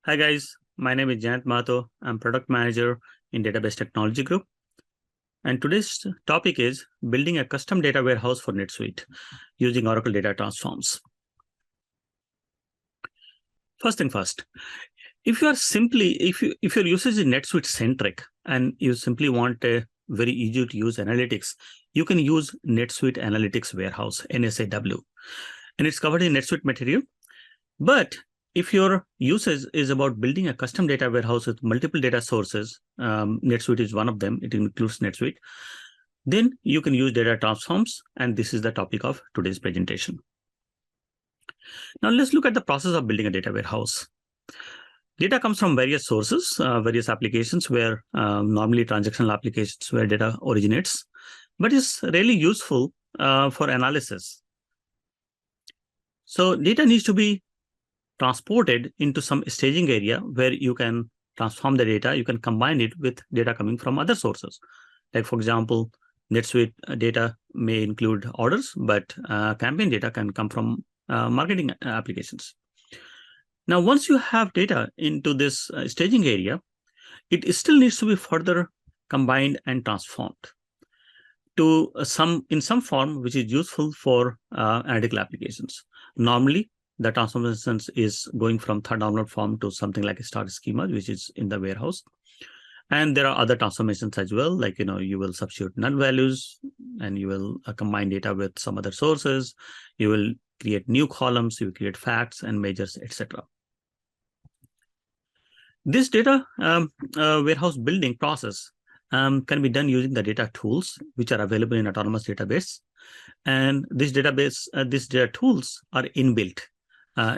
Hi guys, my name is Jayant Mato. I'm product manager in Database Technology Group. And today's topic is building a custom data warehouse for NetSuite using Oracle data transforms. First thing first, if your usage is NetSuite centric and you simply want a very easy to use analytics, you can use NetSuite Analytics Warehouse, NSAW. And it's covered in NetSuite material. But if your usage is about building a custom data warehouse with multiple data sources, NetSuite is one of them, it includes NetSuite, then you can use data transforms, and this is the topic of today's presentation. Now let's look at the process of building a data warehouse. Data comes from various sources, various applications where normally transactional applications where data originates, but it's really useful for analysis. So data needs to be transported into some staging area where you can transform the data, you can combine it with data coming from other sources. Like for example, NetSuite data may include orders, but campaign data can come from marketing applications. Now, once you have data into this staging area, it still needs to be further combined and transformed to in some form which is useful for analytical applications. Normally, the transformation is going from third download form to something like a star schema, which is in the warehouse. And there are other transformations as well, like you will substitute null values and you will combine data with some other sources. You will create new columns, you will create facts and measures, etc. This data warehouse building process can be done using the data tools which are available in Autonomous Database. And these data tools are inbuilt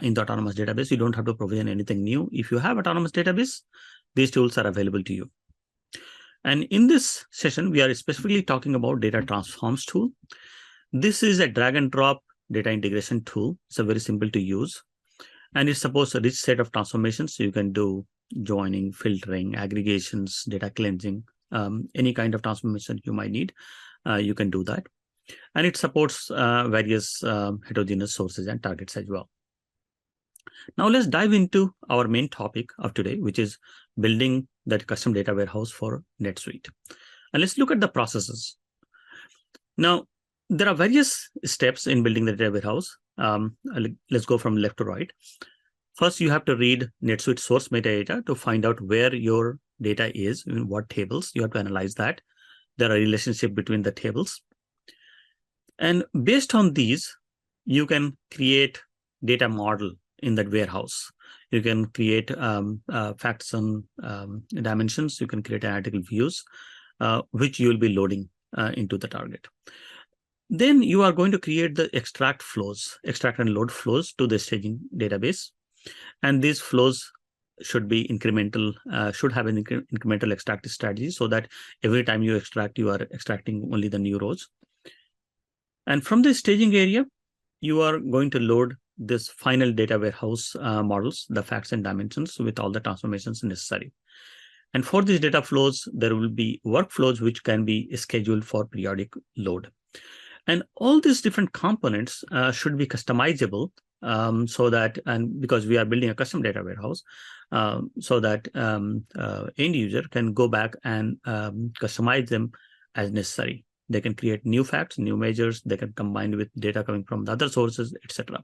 in the Autonomous Database. You don't have to provision anything new. If you have Autonomous Database, these tools are available to you. And in this session, we are specifically talking about data transforms tool. This is a drag and drop data integration tool. It's a very simple to use. And it supports a rich set of transformations. So you can do joining, filtering, aggregations, data cleansing, any kind of transformation you might need, you can do that. And it supports various heterogeneous sources and targets as well. Now let's dive into our main topic of today, which is building that custom data warehouse for NetSuite. And let's look at the processes. Now, there are various steps in building the data warehouse. Let's go from left to right. First, you have to read NetSuite source metadata to find out where your data is, in what tables. You have to analyze that. There are relationships between the tables. And based on these, you can create data model in that warehouse. You can create facts and dimensions. You can create analytical views, which you will be loading into the target. Then you are going to create the extract and load flows to the staging database. And these flows should be incremental, should have an incremental extract strategy so that every time you extract, you are extracting only the new rows. And from the staging area, you are going to load this final data warehouse models, the facts and dimensions with all the transformations necessary. And for these data flows, there will be workflows which can be scheduled for periodic load. And all these different components should be customizable so that, and because we are building a custom data warehouse, so that end user can go back and customize them as necessary. They can create new facts, new measures, they can combine with data coming from the other sources, etc.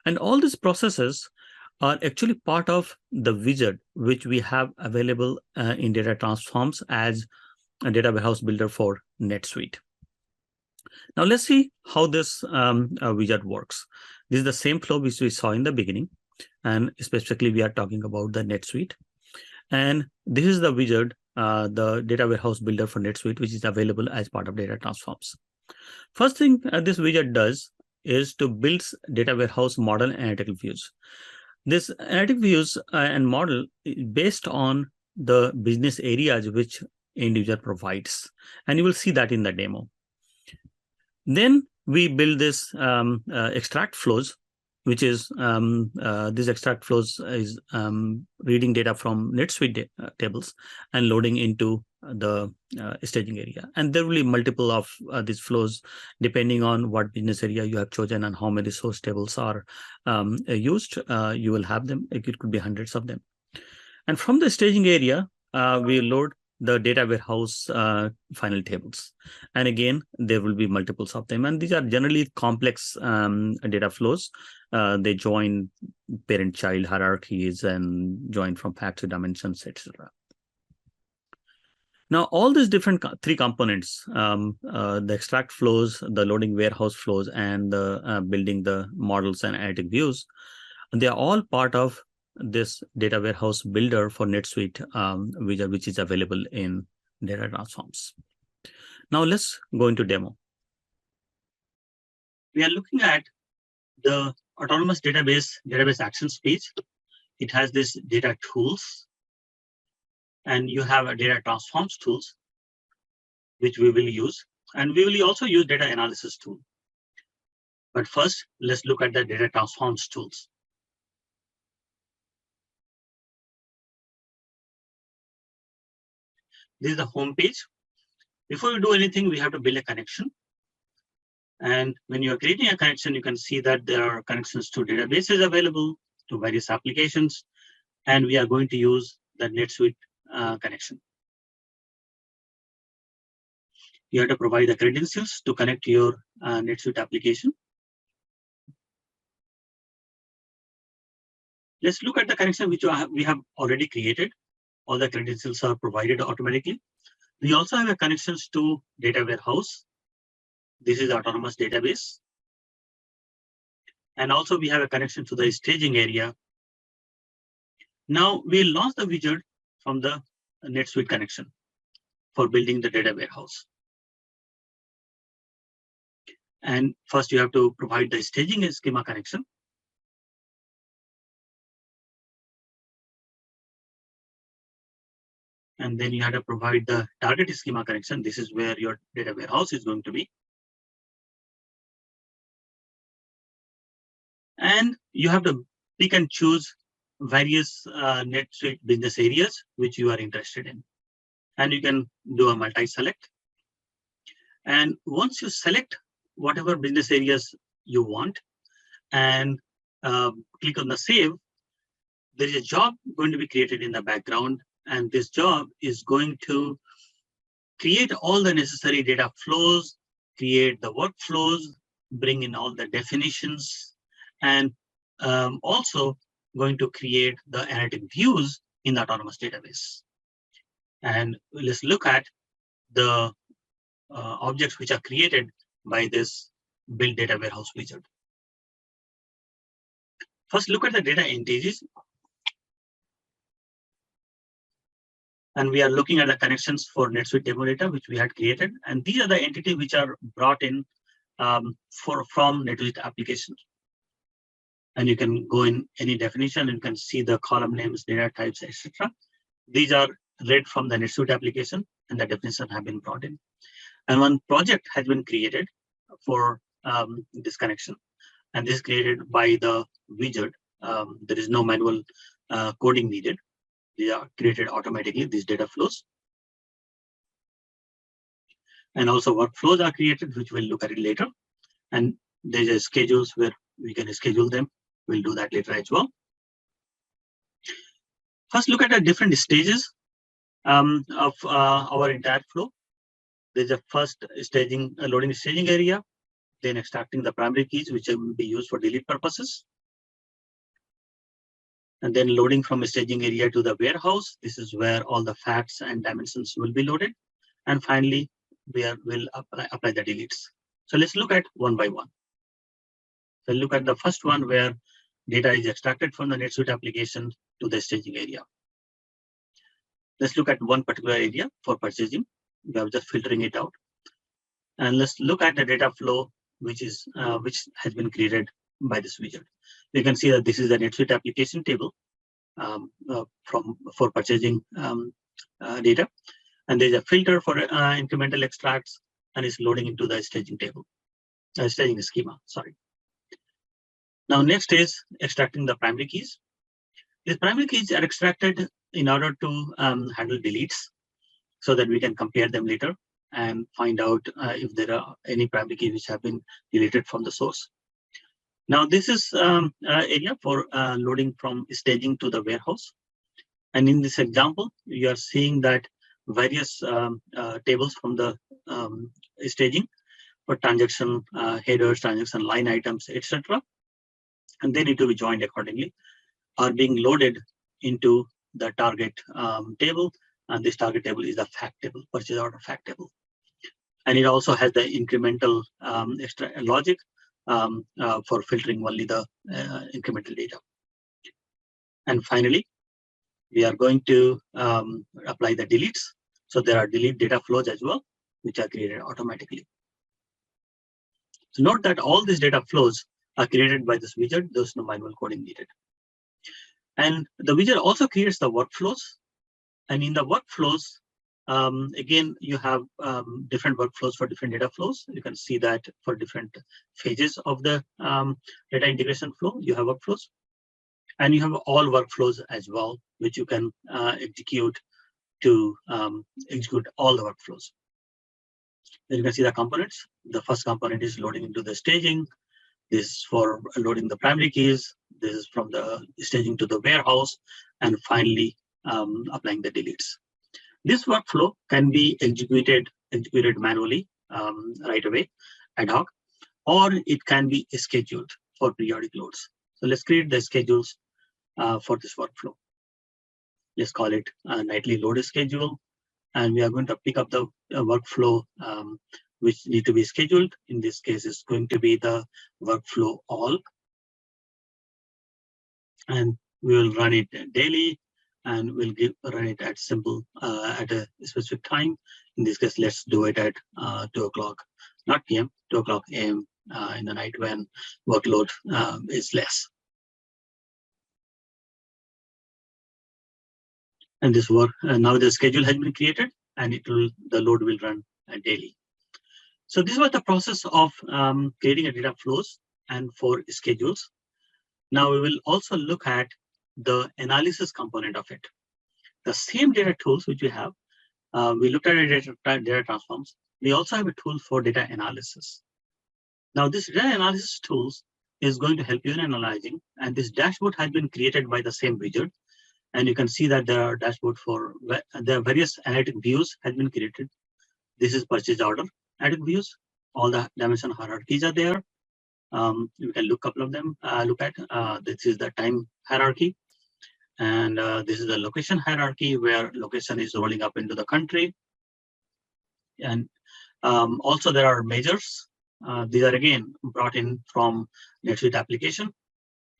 And all these processes are actually part of the widget which we have available in data transforms as a data warehouse builder for NetSuite. Now let's see how this widget works. This is the same flow which we saw in the beginning, and specifically we are talking about the NetSuite. And this is the widget, the data warehouse builder for NetSuite, which is available as part of data transforms. First thing this widget does is to build data warehouse model and analytical views. This analytic views and model is based on the business areas which end user provides, and you will see that in the demo. Then we build this extract flows, which is this extract flows is reading data from NetSuite tables and loading into the staging area. And there will be multiple of these flows depending on what business area you have chosen and how many source tables are used. You will have them. It could be hundreds of them. And from the staging area, we load the data warehouse final tables. And again, there will be multiples of them. And these are generally complex data flows. They join parent-child hierarchies and join from facts to dimensions, etc. Now, all these different three components, the extract flows, the loading warehouse flows, and the building the models and analytic views, they are all part of this data warehouse builder for NetSuite widget, which is available in data transforms. Now let's go into demo. We are looking at the autonomous database actions page. It has this data tools, and you have a data transforms tools, which we will use, and we will also use data analysis tool. But first, let's look at the data transforms tools. This is the home page. Before we do anything, we have to build a connection. And when you're creating a connection, you can see that there are connections to databases available, to various applications, and we are going to use the NetSuite connection. You have to provide the credentials to connect your NetSuite application. Let's look at the connection which we have already created. All the credentials are provided automatically. We also have a connections to data warehouse. This is autonomous database. And also we have a connection to the staging area. Now we launch the widget from the NetSuite connection for building the data warehouse. And first you have to provide the staging schema connection. And then you have to provide the target schema connection. This is where your data warehouse is going to be. And you have to pick and choose various NetSuite business areas which you are interested in. And you can do a multi-select. And once you select whatever business areas you want and click on the save, there is a job going to be created in the background. And this job is going to create all the necessary data flows, create the workflows, bring in all the definitions, and also going to create the analytic views in the autonomous database. And let's look at the objects which are created by this build data warehouse widget. First, look at the data entities. And we are looking at the connections for NetSuite demo data, which we had created. And these are the entities which are brought in from NetSuite applications. And you can go in any definition and you can see the column names, data types, etc. These are read from the NetSuite application and the definition have been brought in. And one project has been created for this connection. And this is created by the widget. There is no manual coding needed. They are created automatically, these data flows. And also workflows are created, which we'll look at it later. And there's a schedules where we can schedule them. We'll do that later as well. First, look at the different stages of our entire flow. There's a first staging, loading staging area, then extracting the primary keys, which will be used for delete purposes. And then loading from a staging area to the warehouse. This is where all the facts and dimensions will be loaded. And finally, we'll apply the deletes. So let's look at one by one. So look at the first one where data is extracted from the NetSuite application to the staging area. Let's look at one particular area for purchasing. We are just filtering it out. And let's look at the data flow, which has been created by this widget. You can see that this is the NetSuite application table for purchasing data. And there's a filter for incremental extracts, and it's loading into the staging table, staging schema, sorry. Now, next is extracting the primary keys. These primary keys are extracted in order to handle deletes so that we can compare them later and find out if there are any primary keys which have been deleted from the source. Now, this is area for loading from staging to the warehouse. And in this example, you are seeing that various tables from the staging for transaction headers, transaction line items, etc., and they need to be joined accordingly, are being loaded into the target table. And this target table is the fact table, purchase order fact table. And it also has the incremental extra logic for filtering only the incremental data. And finally, we are going to apply the deletes. So there are delete data flows as well, which are created automatically. So note that all these data flows are created by this widget. There's no manual coding needed. And the widget also creates the workflows. And in the workflows, again, you have different workflows for different data flows. You can see that for different phases of the data integration flow, you have workflows. And you have all workflows as well, which you can execute to execute all the workflows. Then you can see the components. The first component is loading into the staging. This is for loading the primary keys. This is from the staging to the warehouse. And finally, applying the deletes. This workflow can be executed manually right away, ad hoc, or it can be scheduled for periodic loads. So let's create the schedules for this workflow. Let's call it a nightly load schedule. And we are going to pick up the workflow which need to be scheduled. In this case, it's going to be the workflow all. And we will run it daily, and we'll run it at at a specific time. In this case, let's do it at 2 o'clock, not PM, 2 o'clock AM in the night when workload is less. And this work now the schedule has been created, and the load will run daily. So this was the process of creating a data flows and for schedules. Now we will also look at the analysis component of it. The same data tools which we have, we looked at data transforms. We also have a tool for data analysis. Now this data analysis tools is going to help you in analyzing, and this dashboard has been created by the same widget. And you can see that there are dashboard for the various analytic views has been created. This is purchase order analytic views. All the dimension hierarchies are there. You can look a couple of them. Look at this is the time hierarchy, and this is the location hierarchy where location is rolling up into the country. And also there are measures. These are again brought in from NetSuite application.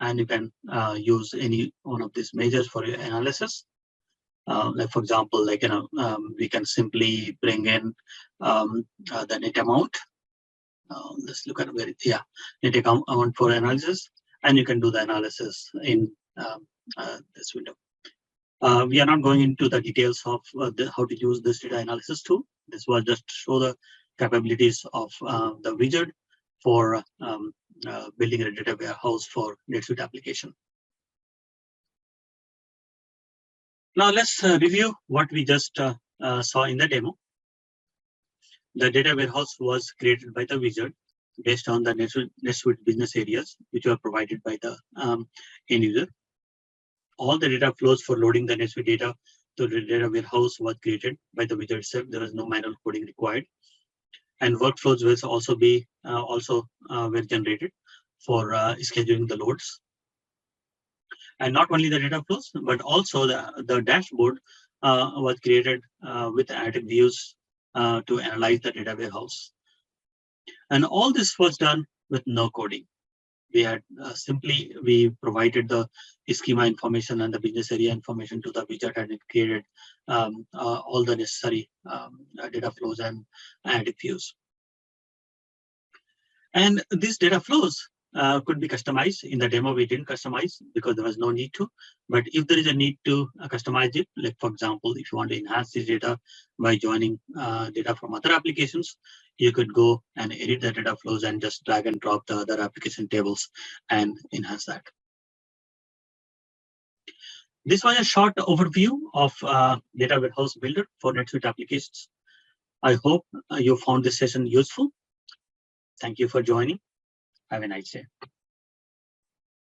And you can use any one of these measures for your analysis. Like for example, like we can simply bring in the net amount. Let's look at net amount for analysis, and you can do the analysis in this window. We are not going into the details of how to use this data analysis tool. This was just to show the capabilities of the widget for building a data warehouse for NetSuite application. Now let's review what we just saw in the demo. The data warehouse was created by the widget based on the NetSuite business areas, which were provided by the end user. All the data flows for loading the NetSuite data to the data warehouse was created by the widget itself. There is no manual coding required. And workflows will also be were generated for scheduling the loads. And not only the data flows, but also the dashboard was created with analytic views to analyze the data warehouse. And all this was done with no coding. We had we provided the schema information and the business area information to the widget, and it created all the necessary data flows and analytic views. And these data flows could be customized. In the demo, we didn't customize because there was no need to. But if there is a need to customize it, like for example, if you want to enhance this data by joining data from other applications, you could go and edit the data flows and just drag and drop the other application tables and enhance that. This was a short overview of Data Warehouse Builder for NetSuite applications. I hope you found this session useful. Thank you for joining. Have a nice day.